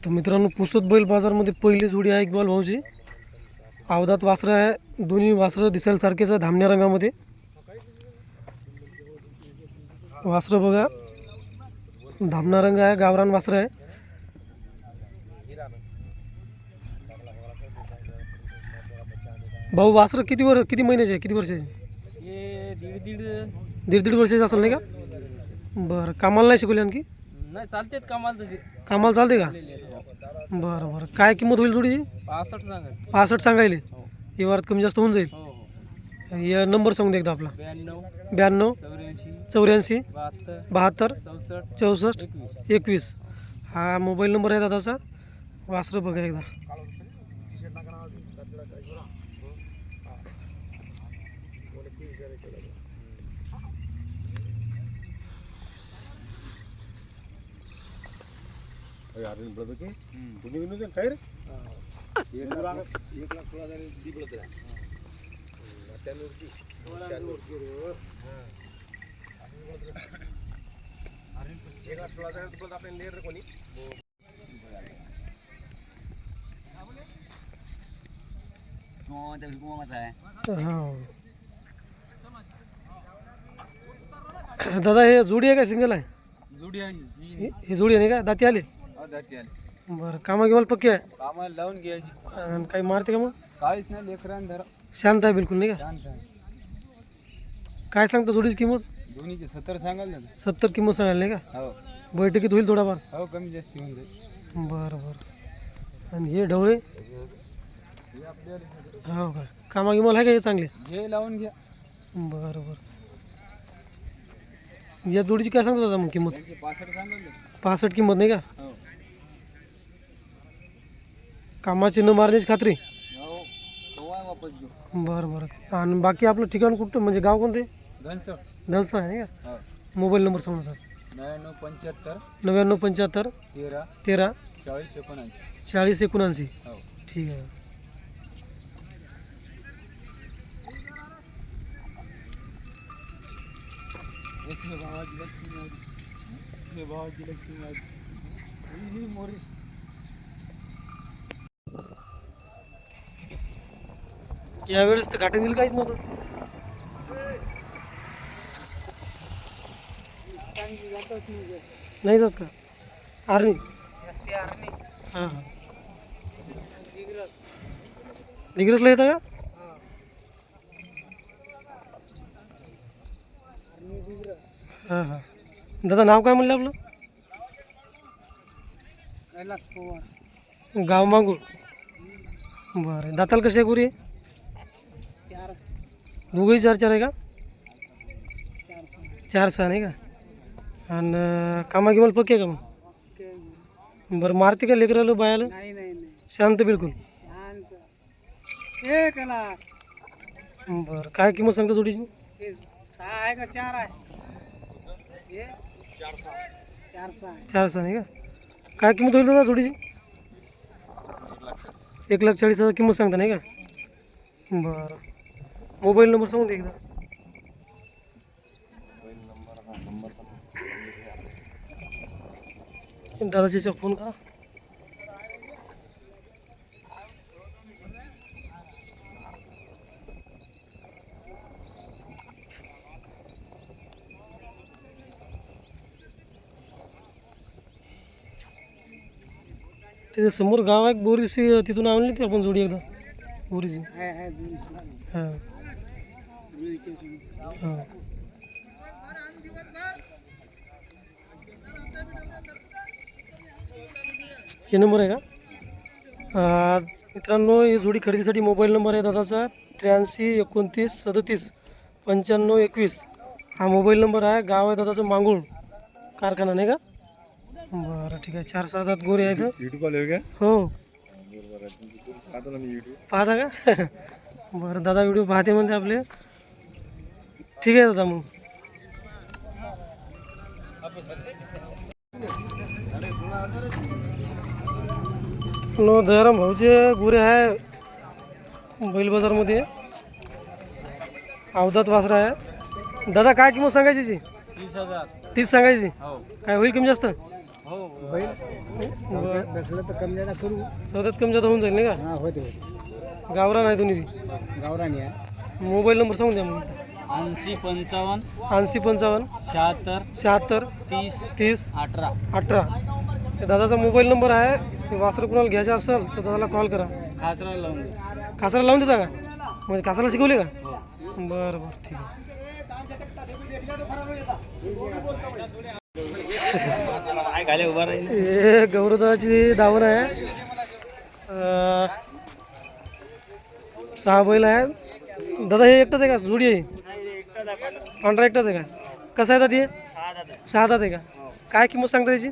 तर मित्रांनो, पुसद बैल बाजारमध्ये पहिली जोडी आहे इक्बाल भाऊची. अवधात वासरं आहे, दोन्ही वासरं दिसायला सारखेच आहे, धामण्या रंगामध्ये. वासरं बघा, धामणा रंग आहे, गावरान वासरं आहे. भाऊ वासरं किती महिन्याचे आहे, किती वर्षाचे? दीड वर्षाचे असेल नाही का? बरं, कामाला नाही शिकवले आणखी? नाही, चालतेत कामाला तशी. कामाला चालते का? बरं बरं. काय किंमत होईल जोडीची? 65 सांगा. 65 सांगायले. हो व्यवहारात कमी जास्त होऊन जाईल. हो हो. या नंबर सांगून दे एकदा आपला. 92 82 84 84 72 72 64 64 21. 21 हा मोबाईल नंबर आहे दादाचा. वासरं बघा एकदा. काय रे? 1,16,000 दिबळत आहे. दादा हे जोडी आहे का सिंगल आहे? जोडी आहे ही जोडी आहे नाही का? दाती आले? दाती आली. बरं, कामा गिमाला पक्की आहे? कामाला लावून घ्यायची. आणि काही मारते का मग? काहीच नाही, लेकरान धरा. शांत आहे बिलकुल नाही का? शांत आहे. काय सांगता जोडीची किंमत? दोन्हीचे 70 सांगाल ना. 70 किंमत सांगायला नाही का? हो बैठकीत होईल थोडाफार? हो, कमी जास्त होऊन जाईल. बरं बरं. आणि हे ढवळे हो का? कामा गिमाला आहे का हे चांगले? जे लावून घ्या. बरं बरं. या जोडीची काय सांगता दादा मग किंमत? 65 सांगाल ना. 65 किंमत नाही का? हो कामाची न मारण्याची खात्री? हो, केव्हा वापस घेऊ. बरं बरं. आणि बाकी आपलं ठिकाण कुठं, म्हणजे गाव कोणते? घनसोड. दलसा आहे नाही का? हो. मोबाईल नंबर सांगता. 99 99 75 13 13 40 79. 40 79. हो. ठीक आहे. भावाची लक्ष्मी भावाची लक्ष्मी मोरी. यावेळेस तर घाटे दिलं काहीच नव्हतं. नाही जात का? आर्मी? हां हां. डिग्रसला येतं का? हां हां. दादा नाव काय म्हणलं आपलं? कैलास पवार. गाव मांगूळ. बरं. दाताल कशी आहे गुरी? 4 दोघंही 4 आहे का? 4 4 नाही का? आणि कामा गिमाल पक्की आहे का मग? बरं, मारते का लेकराला बायाला? नाही नाही नाही, शांत बिलकुल? शांत. हे कैलास. बरं, काय किंमत सांगता जोडीची? 6 आहे का 4 आहे? हे 4 4 नाही का? काय किंमत होईल दादा जोडीची? 1,40,000 किंमत सांगता नाही का? बरं. मोबाईल नंबर सांगून दे एकदा. दादाच्या याच्यावर फोन करा. त्याच्या समोर गाव आहे बोरीसी, तिथून आणली ती आपण जोडी एकदा बोरीची. हां हां. हे नंबर आहे का? मित्रांनो, ही जोडी खरेदीसाठी मोबाईल नंबर आहे दादाचा 83 29 37 95 21. हा मोबाईल नंबर आहे. गाव आहे दादाचं मांगूळ, कारखाना नाही का? बरं ठीक आहे. 4-6 दात गोरे आहेत. यूट्यूब आले का? हो. पाहतो ना मी यूट्यूब. पाहता का? बरं, दादा व्हिडिओ पाहते म्हणते आपले. ठीक आहे दादा मग. नो दयाराम भाऊचे गुरे आहे बैल बाजारमध्ये. अवधात वासरा आहे. दादा काय किंमत सांगायची? 30,000. 30 सांगायची. हो. काय होईल कमी जास्त? हो बैल बरं. बसलं तर कमी जादा करू. सौद्यात कमी जादा होऊन जाईल नाही हा होते होते का? गावरान आहे तुम्ही गावराणी आहे. मोबाईल नंबर सांगून द्या मग. 80 55 80 55 76 76 30 30 18. 18. ते दादाचा मोबाईल नंबर आहे. ते वासरं कुणाला घ्यायचं असेल तर दादाला कॉल करा. खासरा लावून कासाला लावून देता का? म्हणजे कासाला शिकवले का? हो. बरं बरं ठीक आहे. काय घाले उभा राहील. हे गौरवदाची दावण आहे. 6 बैल आहे. दादा हे एकटाच आहे का? जोडी आहे? पांढरा एकटाच आहे का? कसं आहे दादा हे? 6 दात आहे का? काय किंमत सांगता त्याची?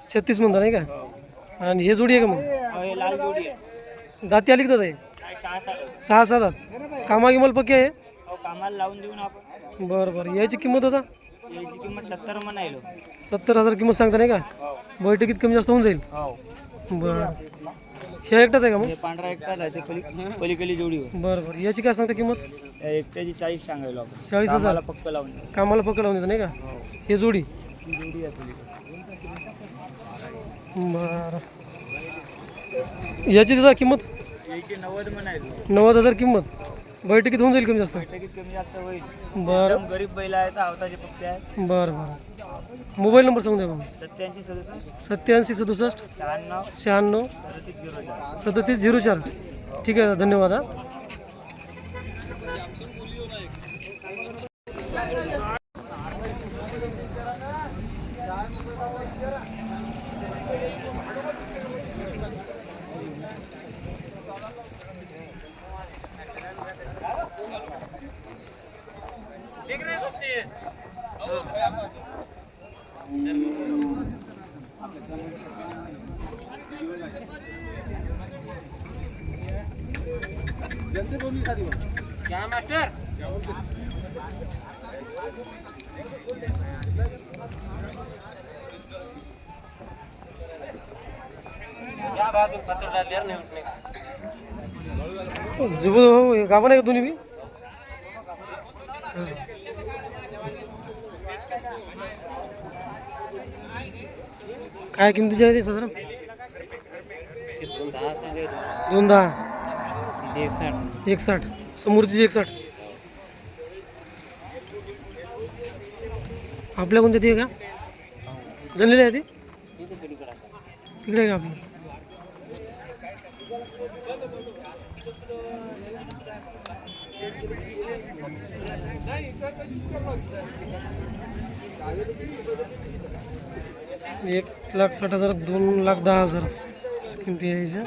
36 म्हणता नाही का? आणि हे जोडी आहे का मग? लाल जोडी आहे. दाती आली का दादा हे? 6 दात. कामा गिमाल पक्की आहे? कामाला लावून देऊ ना आपण. बरं बरं. याची किंमत दादा? याची किंमत 70 म्हणायलो. 70,000 किंमत सांगता नाही का? बैठकीत कमी जास्त होऊन जाईल. हो. बरं. हे एकटाच आहे का मग? हे पांढरा एकटाच आहे. ते पलीकडली जोडी होय. बरं बरं. याची काय सांगता किंमत? या एकट्याची 40 सांगायलो आपण. 40,000. कामाला पक्क लावून देऊ. कामाला पक्क लावून देतं नाही का? हे जोडी? ही जोडी आहे पलीकडे. बरं. याची दादा किंमत? याची 90 म्हणायलो. 90,000 किंमत. बैठकीत होऊन जाईल कमी जास्त. बैठकीत कमी जास्त होईल. बरं एकदम गरीब बैल आहेत. आवताचे पक्के आहेत. बरं बरं. मोबाईल नंबर सांगून द्या मग. 87 67 87 67 96 96 37 37 04. ठीक आहे दादा, धन्यवाद हा. क्या मास्टर. या बाजू पत्रदार लिया नाही उठणे का. जुबू गाभण आहे का दोन्ही बी? काय किमतीचे आहे ते साधारण? 10 सांगायचं. 210. 61. 61. समोरची 61. आपल्या कोणत्या ती आहे का? जनलेली आहे ती? तिकडे आहे का आपली? एक 1,60,000 2,10,000 किमती आहे याच्या.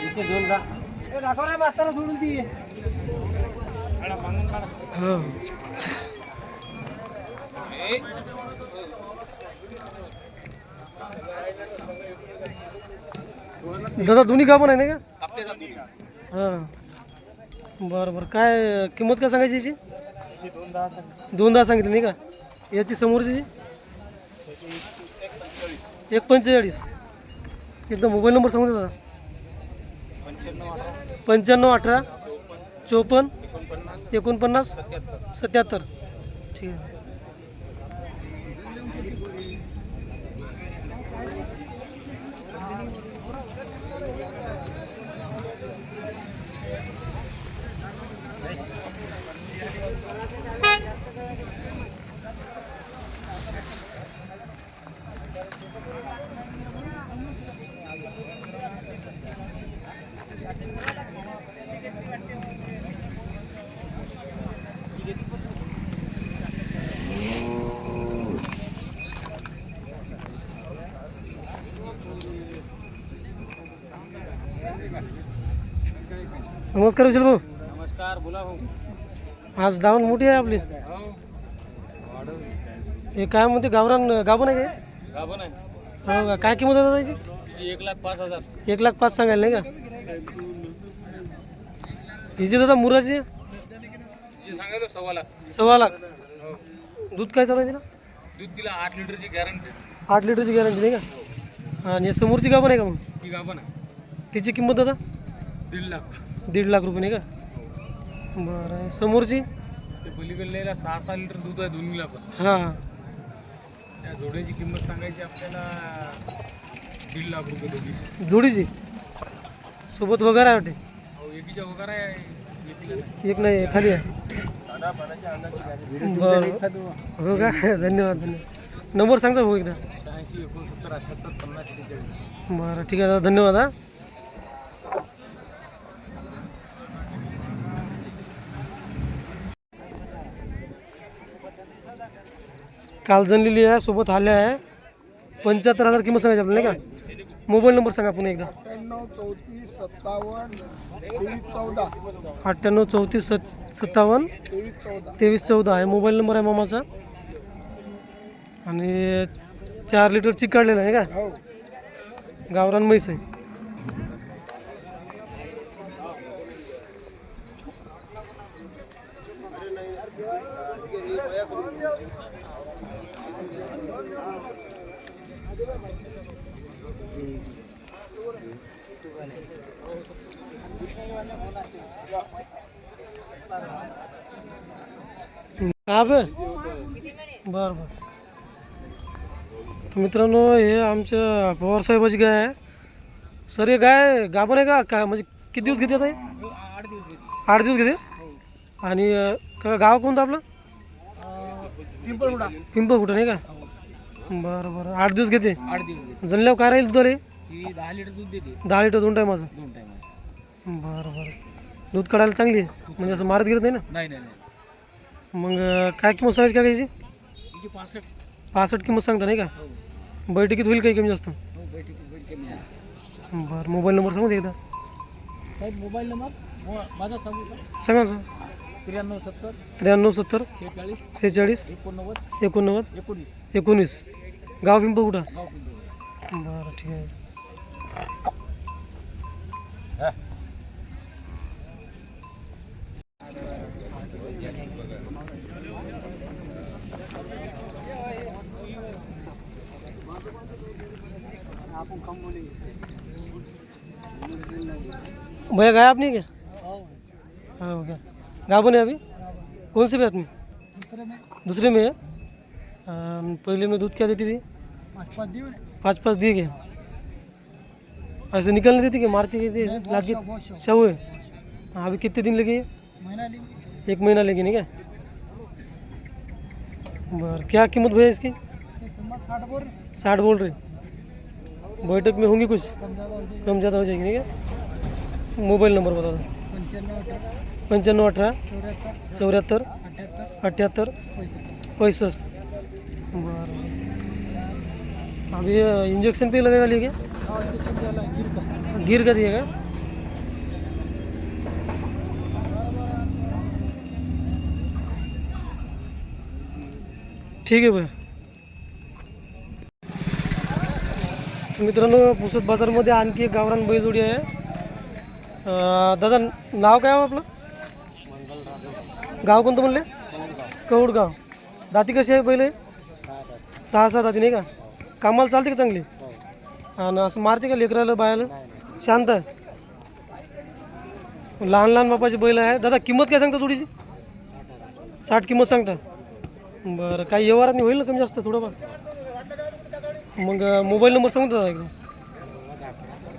दाखव ना मास्तर सोडून ती. हां. दादा दोन्ही का पण आहे ना का? हां. बरं बरं. काय किंमत काय सांगायची याची? 2,10 सांगितली नाही का? याची समोरची 1,45. एकदा मोबाईल नंबर सांगू दादा. 95 18 54 49 77. ठीक आहे. नमस्कार विशाल भाऊ. नमस्कार. बोला भाऊ. आज दावण मोठी आहे आपली. हे काय म्हणते गावरान गाभण आहे काय? गाभण आहे. हो का? काय किंमत आहे दादा याची? तिची 1,05,000. 1,05,000 सांगायला नाही का? हिची दादा मुराची तिची सांगायलो 1.25 लाख. 1.25 लाख. हो. दूध काय चालू आहे तिला? दूध तिला 8 लिटरची गॅरंटी. 8 लिटरची गॅरंटी नाही का? आणि हे समोरची गाभण आहे का मग? ती गाभण आहे. तिची किंमत दादा? 1.5 लाख. 1.5 लाख रुपये नाही का? बरं आहे. समोरची? ते पलीकडलेला 6 लिटर दूध आहे दोन्हीला पण. हां हां. त्या जोड्याची किंमत सांगायची आपल्याला 1.5 लाख रुपये दोघी. जोडीची सोबत वगैरे आहे वाटते. अहो एकीच्या वगैरे आहे, एकीला नाही. एक नाही खाली आहे. बरं हो का धन्यवाद. नंबर सांगता भाऊ एकदा. 86 69 78 50 46. बरं ठीक आहे दादा धन्यवाद हा. काल जनलेली आहे सोबत आल्या आहे. 75,000 किंमत सांगायची आपल्याला नाही का. मोबाईल नंबर सांगा पुन्हा एकदा. 98 34 57 23 14 आहे मोबाईल नंबर आहे मामाचा. आणि 4 लिटर चिक काढलेलं आहे का. गावरान म्हैस आहे. हा बे बरं बरं. तर मित्रांनो हे आमच्या पवारसाहेबाची गाय आहे. सर हे गाय गाभण आहे का काय म्हणजे किती दिवस घेते आता हे. 8 दिवस घेते. 8 दिवस घेते. आणि गाव कोणतं आपलं. पिंपळगुडा. पिंपळगुटा नाही का. बरं बरं 8 दिवस घेते. 8 दिवस घेते. जनल्यावर काय राहील दुधाला. ही 10 लिटर दूध देते. 10 लिटर 2 टायमाचं. 2 टाइम. बरं बरं दूध काढायला चांगली आहे म्हणजे असं मारत गिरत नाही ना. नाही नाही नाही. मग काय किंमत सांगायची काय याची. हिची 65. 65 किंमत सांगता नाही का. हो बैठकीत होईल काही कमी जास्त. हो बैठ कमी आहे. बरं मोबाईल नंबर सांगू दे एकदा. साहेब मोबाईल नंबर माझा सांगू का. सांगा सर. 93 70 93 70 46 46 89 89 19. 19 गाव पिंपळगुटा. गाव पिंपळगुडा. बरं ठीक आहे. भैया गाय आपने क्या. हाँ हो क्या गाँव बने अभी. कौन से बैत में. दूसरे में है. पहले में दूध क्या देती थी. 5-5 दिए क्या. ऐसे निकलने देती क्या मारती थी ऐसे लागी शव है. हाँ अभी कितने दिन लगे. एक महीना लगी नहीं क्या. बरं क्या कीमत भैया इसकी. 60 बोल रहे. बैठक में होंगी कुछ कम ज़्यादा हो जाएगी नहीं क्या. मोबाईल नंबर बता दो. 95 18 74 78 65. बरं अभी इंजेक्शन पे लगेगा लिए क्या. गिर का दिएगा. ठीक आहे भैया. मित्रांनो पुसद बाजारमध्ये आणखी एक गावरान बैलजोडी आहे. दादा नाव काय आहे आपलं. गाव कोणतं म्हणले. कौडगाव. दाती कशी आहे बैल. 6-7 दाती नाही का. कामाला चालते का चांगली. आणि असं मारते का लेकराला बायाला. शांत आहे. लहान लहान बापाची बैल आहे. दादा किंमत काय सांगता जोडीची. 60 किंमत सांगता. बरं काही व्यवहारात नाही होईल ना कमी जास्त थोडंफार. मग मोबाईल नंबर सांगू दादा एकदा.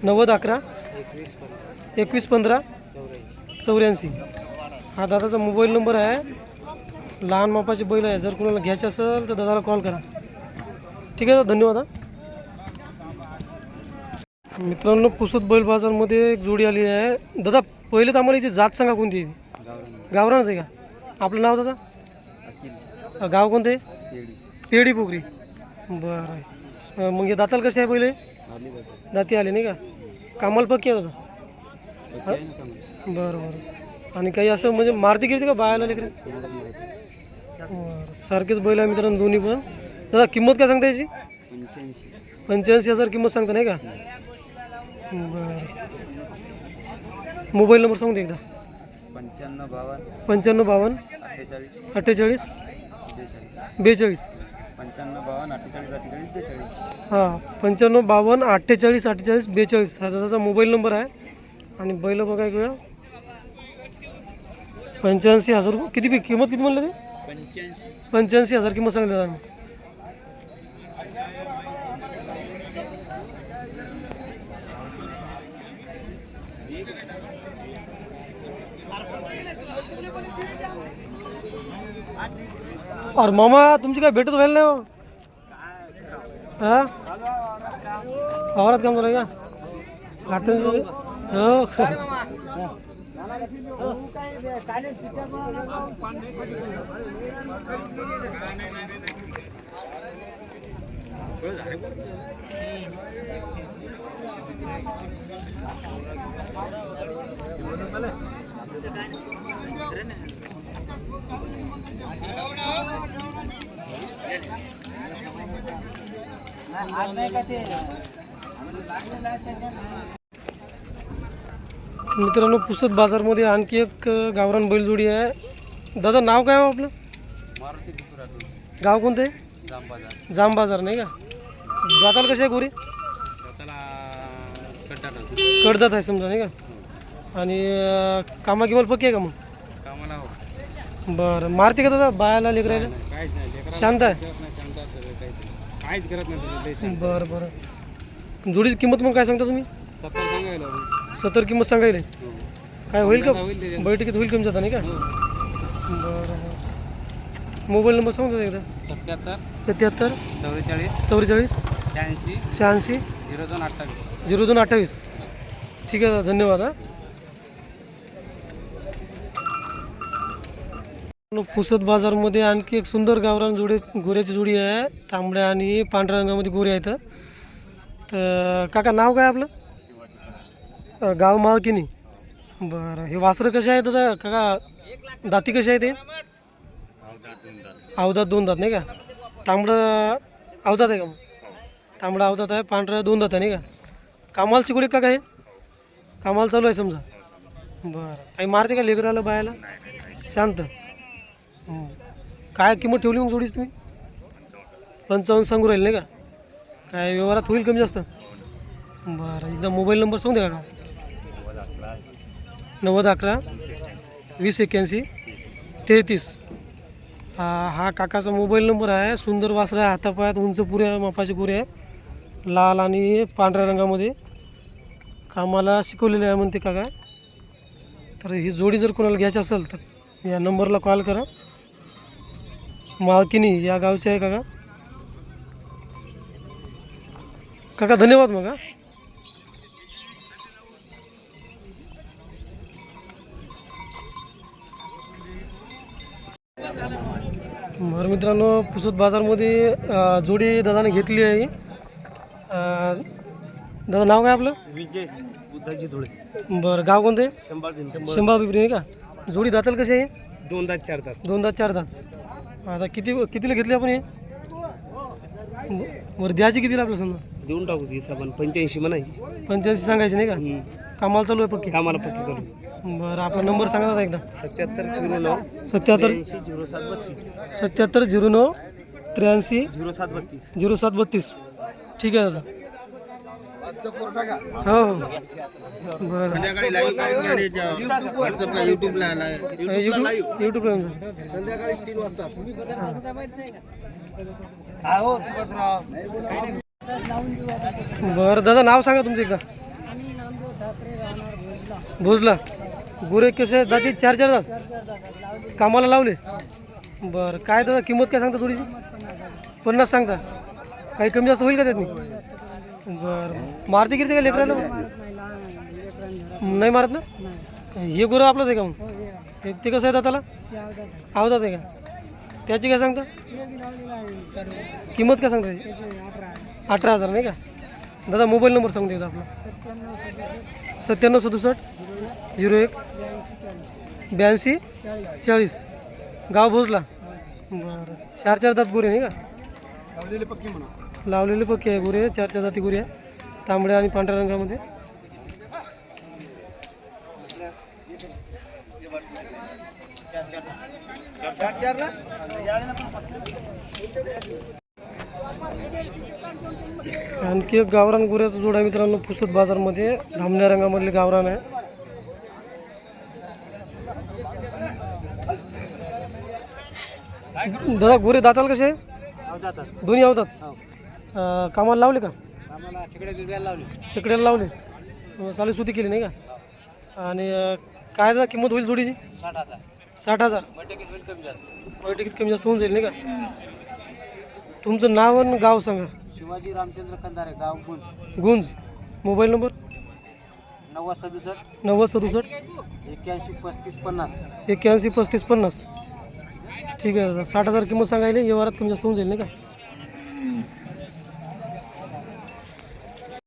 90 11 21 15 84. हा दादाचा मोबाईल नंबर आहे. लहान मापाची बैल आहे. जर कोणाला घ्यायचं असेल तर दादाला कॉल करा. ठीक आहे दादा धन्यवाद. मित्रांनो पुसद बैल बाजारमध्ये एक जोडी आली आहे. दादा पहिले तर आम्हाला याची जात सांगा कोणती आहे. गावरानच आहे का. आपलं नाव दादा. गाव कोणतं आहे. पेडी पोखरी. बरं मग हे दाताल कसे आहे पहिले. दाती आले नाही का. कामाला पक्की आहे दादा. बरं बरं आणि काही असं म्हणजे मारती गिरते का बायाला लेकरे. बरं सारखेच बैल आहे मित्रांनो दोन्ही पण. दादा किंमत काय सांगता याची. 85,000 किंमत सांगता नाही का. बरं मोबाईल नंबर सांगू दे एकदा. 95 52 48 42. 95 52 48 42 हा दादाचा मोबाईल नंबर आहे. आणि बैल बघा एक वेळा. 85,000 रुपये किती किंमत किती म्हणलं ते. 85,000 किंमत सांगितलं दादा. अरे मामा तुमची काय भेटत व्हायला नाही हो? हा वावरात काम चालू आहे का आठवण हो मित्रांनो पुसद बाजारमध्ये आणखी एक गावरान बैलजोडी आहे. दादा नाव काय हो आपलं? गाव कोणतं आहे? जाम बाजार नाही का? जाताल कसे आहे गोरी? कडदात आहे समजा नाही का? आणि कामा किंमत पक्की आहे का मग? बरं मारते का दादा बायाला लेकरायला? शांत आहे. बरं बरं जोडीची किंमत मग काय सांगता तुम्ही? 70 किंमत सांगायला काय होईल का? बैठकीत होईल कमी जाता नाही का? बरं मोबाईल नंबर सांगता एकदा? 77 44 86 0228. ठीक आहे दादा धन्यवाद. हा पुसद बाजारमध्ये आणखी एक सुंदर गावरान गोऱ्याची जोडी आहे. तांबड्या आणि पांढऱ्या रंगामध्ये गोरे आहेत. तर काका नाव काय आपलं? गाव मालकीनी. बरं हे वासरं कसे आहेत दादा काका? दाती कसे आहे ते? अवदात 2 दात नाही का? तांबडं अवदात आहे का मग? तांबडा अवदात आहे पांढरा 2 दात आहे नाही का? कामाला शिकवले का काय? कामाला चालू आहे समजा. बरं काही मारते का लेकराला बायाला? शांत. काय किंमत ठेवली मग जोडीच तुम्ही? 55 सांगू राहील नाही का? काय व्यवहारात होईल कमी जास्त? बरं एकदा मोबाईल नंबर सांगू द्या का? 90 11 20 81 33. हा काकाचा मोबाईल नंबर आहे. सुंदर वासरा आहे. हातापायात उंच पुऱ्या मापाची गोरे आहे. लाल आणि पांढऱ्या रंगामध्ये कामाला शिकवलेले आहे म्हणते काका. तर ही जोडी जर कोणाला घ्यायची असेल तर या नंबरला कॉल करा. मालकीनी या गावचे आहे काका. काका धन्यवाद मग. हा बरं मित्रांनो पुसद बाजारमध्ये जोडी दादाने घेतली आहे. दादा नाव काय आपलं? विजय बुद्धाची धुळे. बरं गाव कोणतं आहे? शंभा पिंपरी नाही का? जोडी दाताल कशी आहे? 2 दात 4 दात. 2 दात 4 दात. आता कितीला घेतली आपण हे? बरं द्यायची कितीला आपलं समजा? देऊन टाकू ती आपण 85 म्हणायची. 85 सांगायची नाही का? कामाला चालू आहे पक्की? कामाला पक्की करू. बरं आपला नंबर सांगा दादा एकदा? 77 09 77 07 09 83 07 0732. ठीक आहे दादा. हो हो बरं संध्याकाळी लाईव्ह व्हॉट्सअपला यूट्यूबला यूट्यूबला संध्याकाळी 3 वाजता. हो सुभाषराव. बरं दादा नाव सांगा तुमचं एकदा? भोजला. गोरे कसे आहेत दाती? 4 दात. कामाला लावले. बरं काय दादा किंमत काय सांगता थोडीशी? 50 सांगता. काही कमी जास्त होईल का त्यातनी? बरं मारते गिरते का लेकराला? नाही मारत ना? हे गोरं आपलंच आहे का मग? ते कसं आहे दाताला? आवदात आहे का? त्याची काय सांगता किंमत? काय सांगता त्याची? 18,000 नाही का? दादा मोबाईल नंबर सांगू देता आपला? 97 67 01 82 40. गाव भोजला. बरं 4 दात गोरे नाही का? लावलेले पक्के आहे गोरे. 4 दाती गोरे आहे. तांबड्या आणि पांढऱ्या रंगामध्ये. आणखी एक गावरान गोऱ्याचा जोड आहे मित्रांनो पुसद बाजारमध्ये. धामण्या रंगामधले गावरान आहे. दादा गोरे दाताल कसे? दोन्ही आवतात. कामाला लावले का? छकड्याला लावले. चालू सुती केली नाही का? आणि काय दादा किंमत होईल जोडीची? 60,000. 60,000. बैठकीत होईल कमी जास्त. बैठकीत कमी जास्त होऊन जाईल नाही का? तुमचं नाव आणि गाव सांगा. शिवाजी रामचंद्र कंदारे, गाव गुंज. गुंज. Mobile number 9067 9067 81 35 50. 81 35 50. ठीक आहे दादा, 60,000 किंमत सांगायला व्यवहारात कमी जास्त होऊन जाईल नाही का?